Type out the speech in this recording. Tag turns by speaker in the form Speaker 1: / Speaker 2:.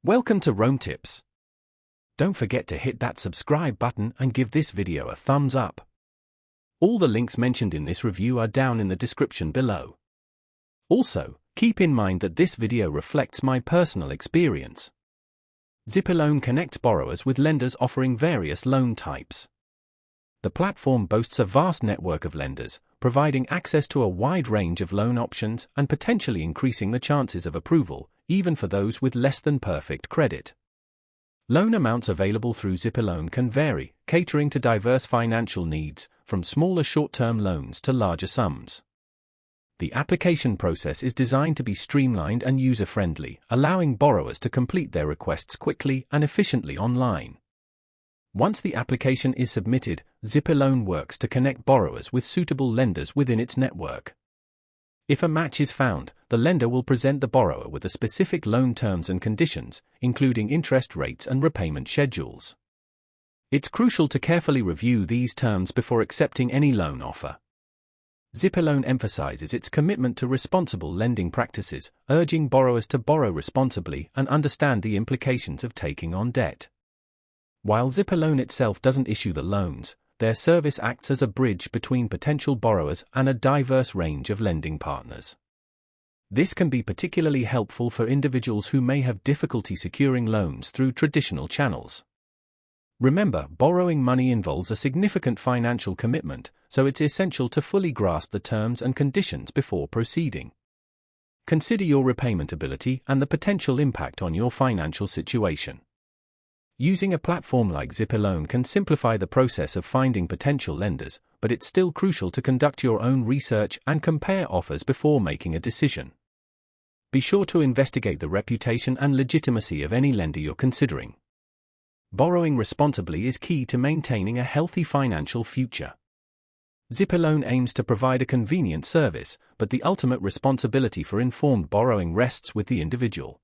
Speaker 1: Welcome to Rome Tips. Don't forget to hit that subscribe button and give this video a thumbs up. All the links mentioned in this review are down in the description below. Also, keep in mind that this video reflects my personal experience. ZippyLoan connects borrowers with lenders offering various loan types. The platform boasts a vast network of lenders, providing access to a wide range of loan options and potentially increasing the chances of approval, even for those with less than perfect credit. Loan amounts available through ZippyLoan can vary, catering to diverse financial needs, from smaller short-term loans to larger sums. The application process is designed to be streamlined and user-friendly, allowing borrowers to complete their requests quickly and efficiently online. Once the application is submitted, ZippyLoan works to connect borrowers with suitable lenders within its network. If a match is found, the lender will present the borrower with the specific loan terms and conditions, including interest rates and repayment schedules. It's crucial to carefully review these terms before accepting any loan offer. ZippyLoan emphasizes its commitment to responsible lending practices, urging borrowers to borrow responsibly and understand the implications of taking on debt. While ZippyLoan itself doesn't issue the loans, their service acts as a bridge between potential borrowers and a diverse range of lending partners. This can be particularly helpful for individuals who may have difficulty securing loans through traditional channels. Remember, borrowing money involves a significant financial commitment, so it's essential to fully grasp the terms and conditions before proceeding. Consider your repayment ability and the potential impact on your financial situation. Using a platform like ZippyLoan can simplify the process of finding potential lenders, but it's still crucial to conduct your own research and compare offers before making a decision. Be sure to investigate the reputation and legitimacy of any lender you're considering. Borrowing responsibly is key to maintaining a healthy financial future. ZippyLoan aims to provide a convenient service, but the ultimate responsibility for informed borrowing rests with the individual.